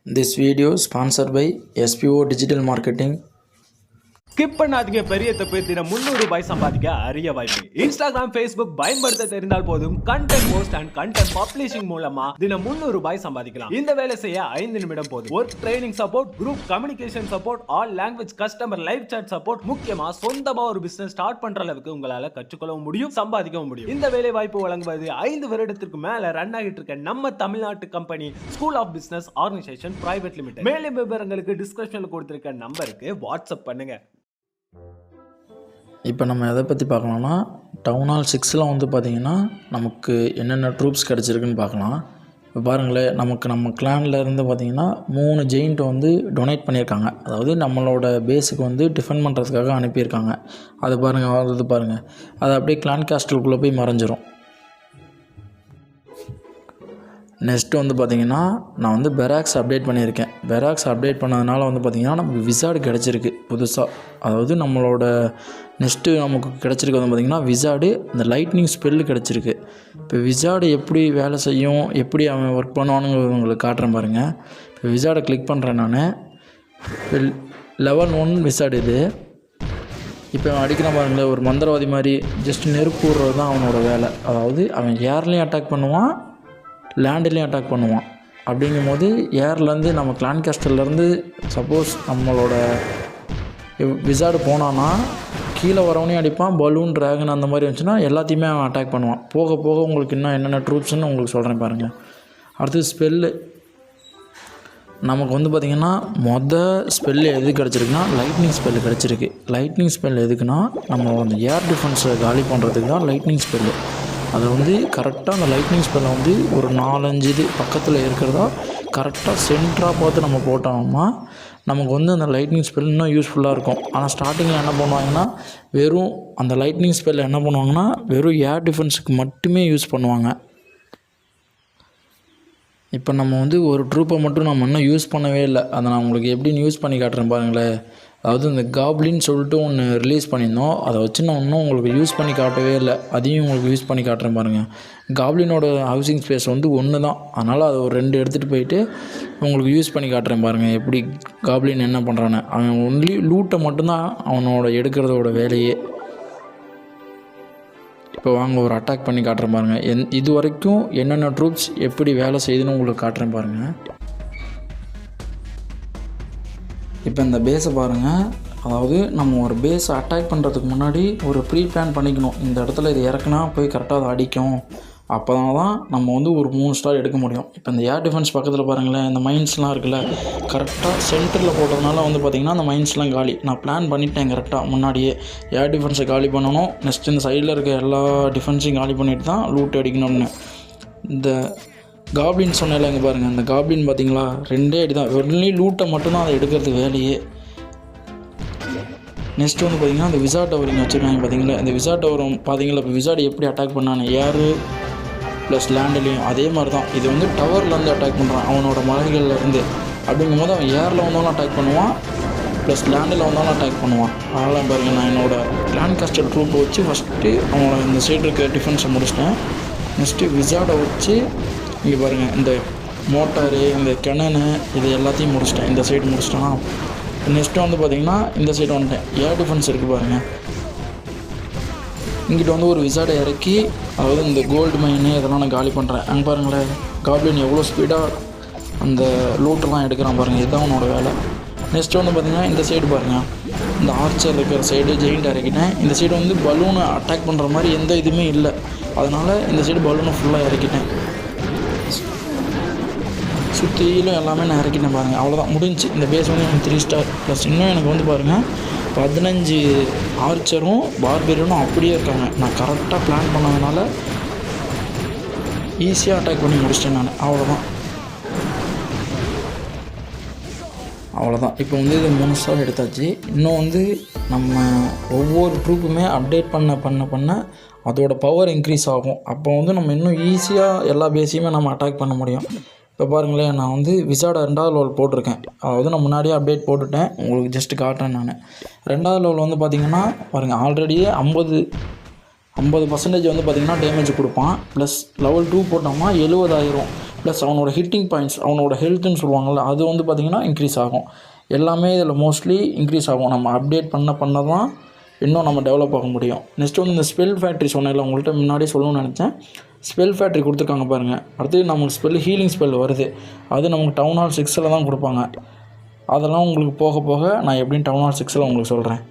This video is sponsored by SPO Digital Marketing. Skip பண்ணாதீங்க. பெரிய தப்பு. தினம் 300 ரூபாய் சம்பாதிக்க அரிய வாய்ப்பு. இன்ஸ்டாகிராம், ஃபேஸ்புக் பயன்படுத்த தெரிந்தால் போதும் content post and content publishing மூலமா தினம் 300 ரூபாய் சம்பாதிக்கலாம். இந்த வேலை செய்ய 5 நிமிடம் போதும். Work training support, group communication support, all language customer live chat support, முக்கியமா சொந்தமா ஒரு பிசினஸ் ஸ்டார்ட் பண்ற அளவுக்கு உங்களால கற்றுக்கொள்ளவும் முடியும், சம்பாதிக்கவும் முடியும். இந்த வேலை வாய்ப்பு வழங்குவது 5 வருடத்திற்கு மேல ரன் ஆகிட்டு இருக்க நம்ம தமிழ்நாட்டு company school of business organisation private limited. மேலும் விவரங்களுக்கு டிஸ்கிரிப்ஷன்ல கொடுத்திருக்க நம்பருக்கு வாட்ஸ்அப் பண்ணுங்க. இப்போ நம்ம எதை பற்றி பார்க்கலாம்னா, டவுன் ஹால் 6ல் வந்து பார்த்திங்கன்னா நமக்கு என்னென்ன ட்ரூப்ஸ் கிடச்சிருக்குன்னு பார்க்கலாம். இப்போ பாருங்களேன், நம்ம கிளானில் இருந்து பார்த்திங்கன்னா 3 ஜெயிண்ட் வந்து டொனேட் பண்ணியிருக்காங்க. அதாவது நம்மளோட பேஸுக்கு வந்து டிஃபெண்ட் பண்ணுறதுக்காக அனுப்பியிருக்காங்க. அது பாருங்கள் அது அப்படியே கிளான் கேஸ்டலுக்குள்ளே போய் மறைஞ்சிரும். நெக்ஸ்ட்டு வந்து பார்த்திங்கன்னா நான் வந்து பெராக்ஸ் அப்டேட் பண்ணியிருக்கேன். பெராக்ஸ் அப்டேட் பண்ணதுனால வந்து பார்த்திங்கன்னா நமக்கு விசார்டு கிடச்சிருக்கு புதுசாக. அதாவது நம்மளோட நெக்ஸ்ட்டு நமக்கு கிடச்சிருக்கு வந்து பார்த்திங்கன்னா விசார்டு, இந்த லைட்னிங் ஸ்பெல்லு கிடச்சிருக்கு. இப்போ விசார்டு எப்படி வேலை செய்யும், எப்படி அவன் ஒர்க் பண்ணுவானுங்கிறது உங்களுக்கு காட்டுறேன் பாருங்கள். இப்போ விசார்டை கிளிக் பண்ணுறேன் நான். லெவல் 1 விசார்டு இது. இப்போ அவன் அடிக்கிறான் பாருங்களேன், ஒரு மந்திரவாதி மாதிரி ஜஸ்ட் நெருப்பு விடுறது தான் அவனோட வேலை. அதாவது அவன் ஏர்லேயும் அட்டாக் பண்ணுவான், லேண்ட்லேயும் அட்டாக் பண்ணுவான். அப்படிங்கும் போது ஏர்லேருந்து நம்ம கிளான் கேஸ்டல்லேருந்து சப்போஸ் நம்மளோட விசார்டு போனான்னா கீழே வரவனையும் அடிப்பான், பலூன் ட்ராகன் அந்த மாதிரி இருந்துச்சுன்னா எல்லாத்தையுமே அவன் அட்டாக் பண்ணுவான். போக போக உங்களுக்கு இன்னும் என்னென்ன ட்ரூப்ஸ்ன்னு உங்களுக்கு சொல்கிறேன் பாருங்கள். அடுத்து ஸ்பெல்லு நமக்கு வந்து பார்த்திங்கன்னா ஸ்பெல்லு எது கிடச்சிருக்குன்னா லைட்னிங் ஸ்பெல்லு கிடச்சிருக்கு. லைட்னிங் ஸ்பெல் எதுக்குன்னா நம்ம அந்த ஏர் டிஃபென்ஸை காலி பண்ணுறதுக்கு தான் லைட்னிங் ஸ்பெல்லு. அதை வந்து கரெக்டாக அந்த லைட்னிங் ஸ்பெல்லை வந்து ஒரு 4-5 இது பக்கத்தில் இருக்கிறதா கரெக்டாக சென்டராக பார்த்து நம்ம போட்டோம்னா நமக்கு வந்து அந்த லைட்னிங் ஸ்பெல் இன்னும் யூஸ்ஃபுல்லாக இருக்கும். ஆனால் ஸ்டார்டிங்கில் என்ன பண்ணுவாங்கன்னா வெறும் அந்த லைட்னிங் ஸ்பெல்லை என்ன பண்ணுவாங்கன்னா வெறும் ஏர் டிஃபென்ஸுக்கு மட்டுமே யூஸ் பண்ணுவாங்க. இப்போ நம்ம வந்து ஒரு ட்ரூப்பை மட்டும் நம்ம இன்னும் யூஸ் பண்ணவே இல்லை. அதை நான் உங்களுக்கு எப்படின்னு யூஸ் பண்ணி காட்டுறேன் பாருங்களேன். அதாவது இந்த காப்ளின்னு சொல்லிட்டு ஒன்று ரிலீஸ் பண்ணியிருந்தோம், அதை வச்சு நான் இன்னும் உங்களுக்கு யூஸ் பண்ணி காட்டவே இல்லை. அதையும் உங்களுக்கு யூஸ் பண்ணி காட்டுறேன் பாருங்கள். காப்ளினோட ஹவுசிங் ஸ்பேஸ் வந்து 1 தான், அதனால் அதை ஒரு 2 எடுத்துகிட்டு போயிட்டு உங்களுக்கு யூஸ் பண்ணி காட்டுறேன் பாருங்கள் எப்படி காப்ளின் என்ன பண்ணுறான்னு. அவன் ஒன்லி லூட்டை மட்டும்தான் அவனோட எடுக்கிறதோட வேலையே. இப்போ வாங்க ஒரு அட்டாக் பண்ணி காட்டுறேன் பாருங்கள். இது வரைக்கும் என்னென்ன ட்ரூப்ஸ் எப்படி வேலை செய்யுதுன்னு உங்களுக்கு காட்டுறேன் பாருங்கள். இப்போ இந்த பேஸை பாருங்கள். அதாவது நம்ம ஒரு பேஸை அட்டாக் பண்ணுறதுக்கு முன்னாடி ஒரு ப்ரீ பிளான் பண்ணிக்கணும். இந்த இடத்துல இது இறக்குனா போய் கரெக்டாக அதை அடிக்கும். அப்போ தான் நம்ம வந்து ஒரு 3 ஸ்டார் எடுக்க முடியும். இப்போ இந்த ஏர் டிஃபென்ஸ் பக்கத்தில் பாருங்களேன், இந்த மைன்ஸ்லாம் இருக்குல்ல, கரெக்டாக சென்டரில் போட்டதுனால வந்து பார்த்திங்கன்னா அந்த மைன்ஸ்லாம் காலி. நான் பிளான் பண்ணிட்டேன் கரெக்டாக முன்னாடியே ஏர் டிஃபென்ஸை காலி பண்ணணும். நெக்ஸ்ட் இந்த சைடில் இருக்க எல்லா டிஃபென்ஸையும் காலி பண்ணிட்டு தான் லூட் அடிக்கணும்னு. இந்த காப்ளின் சொன்னேன்ல, இங்கே பாருங்கள், அந்த காப்ளின் பார்த்தீங்களா 2 அடி தான், ஒன்லி லூட்டை மட்டும்தான் அதை எடுக்கிறது வேலையே. நெக்ஸ்ட்டு வந்து பார்த்திங்கன்னா அந்த விசார்ட் டவர் இங்கே வச்சுருக்காங்க பார்த்தீங்களா. இந்த விசார்ட் டவர் பார்த்தீங்களா, இப்போ விசார்ட் எப்படி அட்டாக் பண்ணானே ஏர் ப்ளஸ் லேண்ட்லேயும் அதே மாதிரி தான். இது வந்து டவர்லேருந்து அட்டாக் பண்ணுறான் அவனோட மலைகள்லேருந்து. அப்படிங்கும் போது அவன் ஏரில் வந்தாலும் அட்டாக் பண்ணுவான், ப்ளஸ் லேண்டில் வந்தாலும் அட்டாக் பண்ணுவான். அதெல்லாம் பாருங்கள், நான் என்னோடய கிளான் கேஸ்டல் ட்ரூப்பை வச்சு ஃபஸ்ட்டு அவனோட இந்த சைடு இருக்க டிஃபென்ஸை முடிச்சிட்டேன். நெக்ஸ்ட்டு விசார்டை வச்சு இங்கே பாருங்கள், இந்த மோட்டாரு, இந்த கிணறு, இது எல்லாத்தையும் முடிச்சிட்டேன். இந்த சைடு முடிச்சிட்டேன்னா நெக்ஸ்ட்டு வந்து பார்த்திங்கன்னா இந்த சைடு வந்துட்டேன். ஏர் டிஃபென்ஸ் இருக்குது பாருங்கள். இங்கிட்ட வந்து ஒரு விசார்டை இறக்கி, அதாவது இந்த கோல்டு மைனு இதெல்லாம் நான் காலி பண்ணுறேன். அங்கே பாருங்களேன், காப்ளின் எவ்வளோ ஸ்பீடாக அந்த லூட்டெல்லாம் எடுக்கிறான் பாருங்கள். இதுதான் அவனோட வேலை. நெக்ஸ்ட்டு வந்து பார்த்திங்கன்னா இந்த சைடு பாருங்கள், இந்த ஆர்ச்சர் இருக்கிற சைடு ஜெயிண்ட் இறக்கிட்டேன். இந்த சைடு வந்து பலூனை அட்டாக் பண்ணுற மாதிரி எந்த இதுவுமே இல்லை, அதனால் இந்த சைடு பலூனை ஃபுல்லாக இறக்கிட்டேன். சுற்றிலும் எல்லாமே நான் இறக்கிட்டேன் பாருங்கள். அவ்வளோதான், முடிஞ்சு. இந்த பேஸ் வந்து எனக்கு 3 ஸ்டார் ப்ளஸ் இன்னும் எனக்கு வந்து பாருங்கள் 15 ஆர்ச்சரும் பார்பேரியனும் அப்படியே இருக்காங்க. நான் கரெக்டாக பிளான் பண்ணதுனால ஈஸியாக அட்டாக் பண்ணி முடிச்சிட்டேன் நான். அவ்வளோதான். இப்போ வந்து இது 3 ஸ்டார் எடுத்தாச்சு. இன்னும் வந்து நம்ம ஒவ்வொரு ட்ரூப்புமே அப்டேட் பண்ண அதோட பவர் இன்க்ரீஸ் ஆகும். அப்போ வந்து நம்ம இன்னும் ஈஸியாக எல்லா பேஸையுமே நம்ம அட்டாக் பண்ண முடியும். இப்போ பாருங்களேன், நான் வந்து விசார்டை 2வது லெவல் போட்டிருக்கேன். அதாவது நான் முன்னாடியே அப்டேட் போட்டுட்டேன், உங்களுக்கு ஜஸ்ட்டு காட்டுறேன் நான். 2வது லெவல் வந்து பார்த்திங்கன்னா பாருங்கள், ஆல்ரெடியே 50% வந்து பார்த்திங்கன்னா டேமேஜ் கொடுப்பான். ப்ளஸ் லெவல் 2 போட்டோம்னா 70,000 ப்ளஸ் அவனோட ஹிட்டிங் பாயிண்ட்ஸ், அவனோட ஹெல்த்துன்னு சொல்லுவாங்கள்ல, அது வந்து பார்த்திங்கன்னா இன்க்ரீஸ் ஆகும். எல்லாமே இதில் மோஸ்ட்லி இன்க்ரீஸ் ஆகும். நம்ம அப்டேட் பண்ண தான் இன்னும் நம்ம டெவலப் ஆக முடியும். நெக்ஸ்ட்டு வந்து இந்த ஸ்பெல் ஃபேக்ட்ரி சொன்னேன்ல, உங்கள்கிட்ட முன்னாடியே சொல்லணும்னு நினச்சேன். ஸ்பெல் ஃபேக்ட்ரி கொடுத்துருக்காங்க பாருங்கள். அடுத்து நமக்கு ஹீலிங் ஸ்பெல் வருது. அது நமக்கு டவுன் ஹால் 6 தான் கொடுப்பாங்க. அதெல்லாம் உங்களுக்கு போக போக நான் எப்படின்னு டவுன் ஹால் 6 உங்களுக்கு சொல்கிறேன்.